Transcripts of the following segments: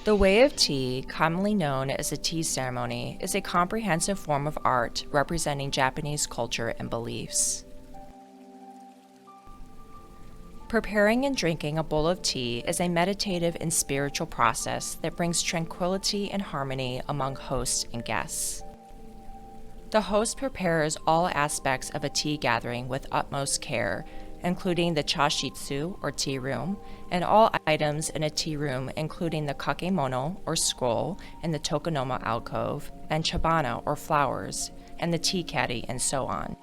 The Way of Tea, commonly known as a tea ceremony, is a comprehensive form of art representing Japanese culture and beliefs. Preparing and drinking a bowl of tea is a meditative and spiritual process that brings tranquility and harmony among hosts and guests. The host prepares all aspects of a tea gathering with utmost care, including the chashitsu, or tea room, and all items in a tea room, including the kakemono, or scroll, and the tokonoma alcove, and chabana, or flowers, and the tea caddy, and so on.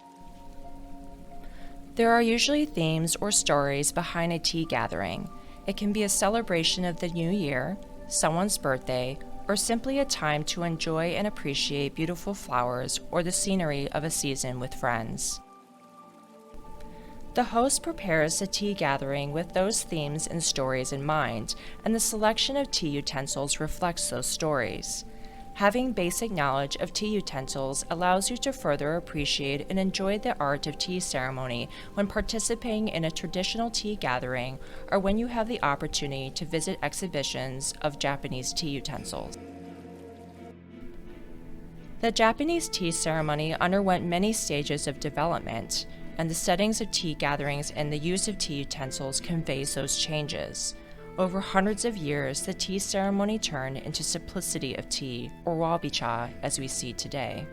There are usually themes or stories behind a tea gathering. It can be a celebration of the new year, someone's birthday, or simply a time to enjoy and appreciate beautiful flowers or the scenery of a season with friends. The host prepares the tea gathering with those themes and stories in mind, and the selection of tea utensils reflects those stories. Having basic knowledge of tea utensils allows you to further appreciate and enjoy the art of tea ceremony when participating in a traditional tea gathering or when you have the opportunity to visit exhibitions of Japanese tea utensils. The Japanese tea ceremony underwent many stages of development, and the settings of tea gatherings and the use of tea utensils conveys those changes. Over hundreds of years, the tea ceremony turned into simplicity of tea, or wabi-cha, as we see today.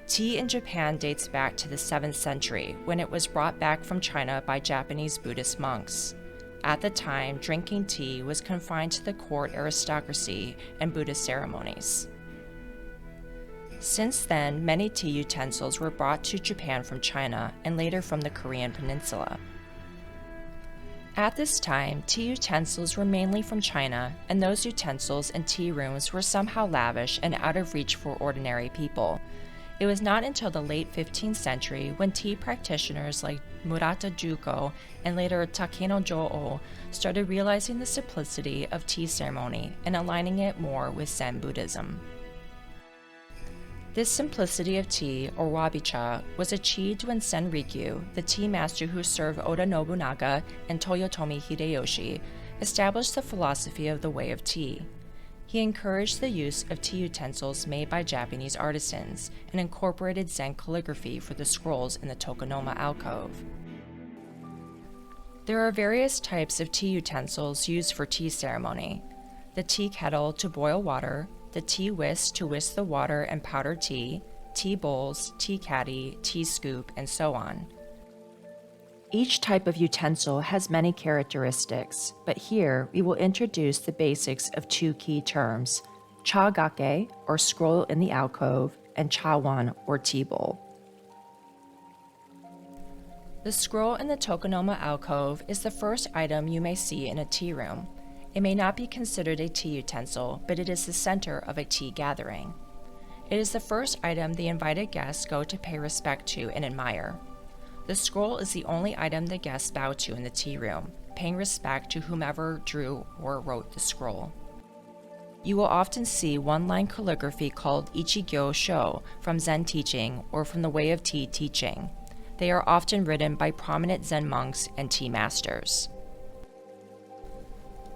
Tea in Japan dates back to the 7th century, when it was brought back from China by Japanese Buddhist monks. At the time, drinking tea was confined to the court aristocracy and Buddhist ceremonies. Since then, many tea utensils were brought to Japan from China and later from the Korean peninsula. At this time, tea utensils were mainly from China, and those utensils and tea rooms were somehow lavish and out of reach for ordinary people. It was not until the late 15th century when tea practitioners like Murata Juko and later Takeno Jo'o started realizing the simplicity of tea ceremony and aligning it more with Zen Buddhism. This simplicity of tea, or wabi-cha, was achieved when Senrikyu, the tea master who served Oda Nobunaga and Toyotomi Hideyoshi, established the philosophy of the way of tea. He encouraged the use of tea utensils made by Japanese artisans and incorporated Zen calligraphy for the scrolls in the tokonoma alcove. There are various types of tea utensils used for tea ceremony: the tea kettle to boil water, the tea whisk to whisk the water and powder tea bowls, tea caddy, tea scoop, and so on. Each type of utensil has many characteristics, but here we will introduce the basics of two key terms: chagake, or scroll in the alcove, and chawan, or tea bowl. The scroll in the tokonoma alcove is the first item you may see in a tea room. It may not be considered a tea utensil, but it is the center of a tea gathering. It is the first item the invited guests go to pay respect to and admire. The scroll is the only item the guests bow to in the tea room, paying respect to whomever drew or wrote the scroll. You will often see one-line calligraphy called Ichigyo Sho from Zen teaching or from the Way of Tea teaching. They are often written by prominent Zen monks and tea masters.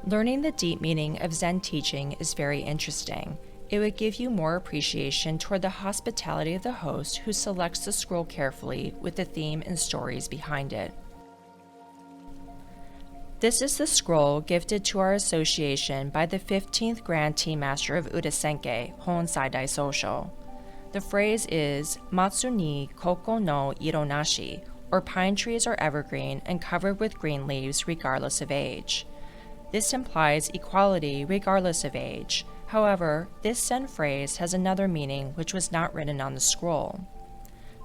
Learning the deep meaning of Zen teaching is very interesting. It would give you more appreciation toward the hospitality of the host who selects the scroll carefully with the theme and stories behind it. This is the scroll gifted to our association by the 15th Grand Tea Master of Udasenke, Hon Saidai Sosho. The phrase is Matsu ni koko no ironashi, or pine trees are evergreen and covered with green leaves regardless of age. This implies equality regardless of age. However, this Zen phrase has another meaning which was not written on the scroll.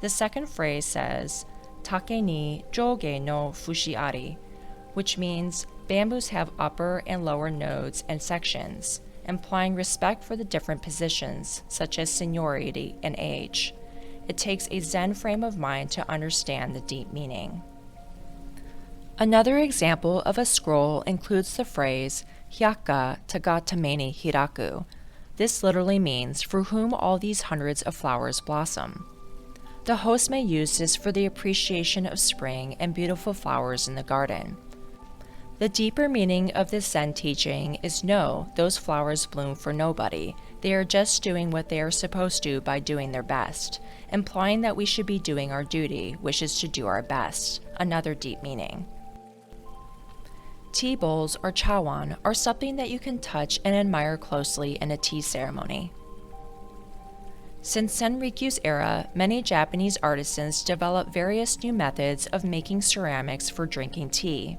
The second phrase says, Take ni joge no fushi ari, which means bamboos have upper and lower nodes and sections, implying respect for the different positions, such as seniority and age. It takes a Zen frame of mind to understand the deep meaning. Another example of a scroll includes the phrase Hyaka tagatameni hiraku. This literally means for whom all these hundreds of flowers blossom. The host may use this for the appreciation of spring and beautiful flowers in the garden. The deeper meaning of this Zen teaching is no, those flowers bloom for nobody. They are just doing what they are supposed to by doing their best, implying that we should be doing our duty, which is to do our best. Another deep meaning. Tea bowls or chawan are something that you can touch and admire closely in a tea ceremony. Since Senriku's era, many Japanese artisans developed various new methods of making ceramics for drinking tea.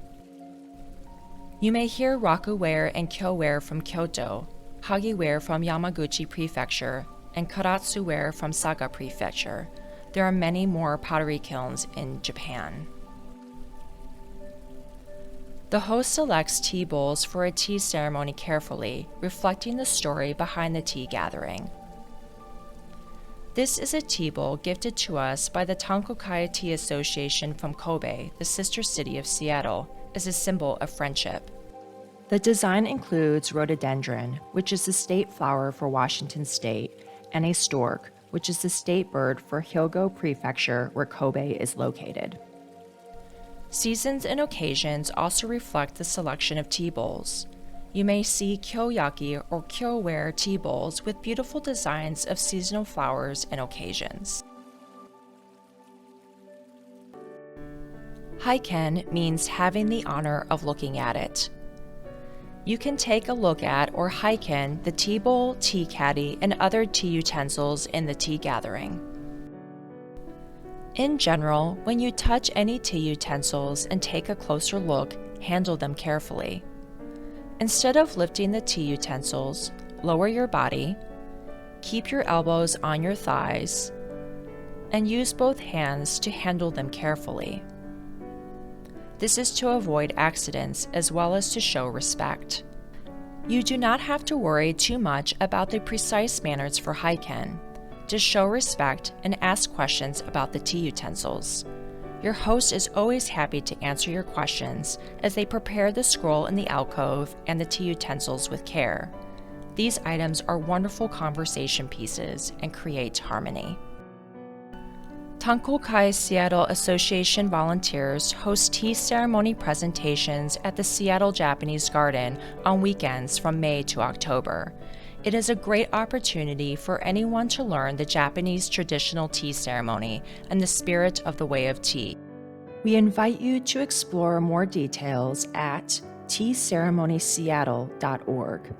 You may hear rakuware and kyoware from Kyoto, hagiware from Yamaguchi Prefecture, and karatsuware from Saga Prefecture. There are many more pottery kilns in Japan. The host selects tea bowls for a tea ceremony carefully, reflecting the story behind the tea gathering. This is a tea bowl gifted to us by the Tankokai Tea Association from Kobe, the sister city of Seattle, as a symbol of friendship. The design includes rhododendron, which is the state flower for Washington State, and a stork, which is the state bird for Hyogo Prefecture, where Kobe is located. Seasons and occasions also reflect the selection of tea bowls. You may see kyoyaki or kyoware tea bowls with beautiful designs of seasonal flowers and occasions. Haiken means having the honor of looking at it. You can take a look at or haiken the tea bowl, tea caddy, and other tea utensils in the tea gathering. In general, when you touch any tea utensils and take a closer look, handle them carefully. Instead of lifting the tea utensils, lower your body, keep your elbows on your thighs, and use both hands to handle them carefully. This is to avoid accidents as well as to show respect. You do not have to worry too much about the precise manners for haiken. Just show respect and ask questions about the tea utensils. Your host is always happy to answer your questions as they prepare the scroll in the alcove and the tea utensils with care. These items are wonderful conversation pieces and create harmony. Tankokai Seattle Association volunteers host tea ceremony presentations at the Seattle Japanese Garden on weekends from May to October. It is a great opportunity for anyone to learn the Japanese traditional tea ceremony and the spirit of the way of tea. We invite you to explore more details at teaceremonyseattle.org.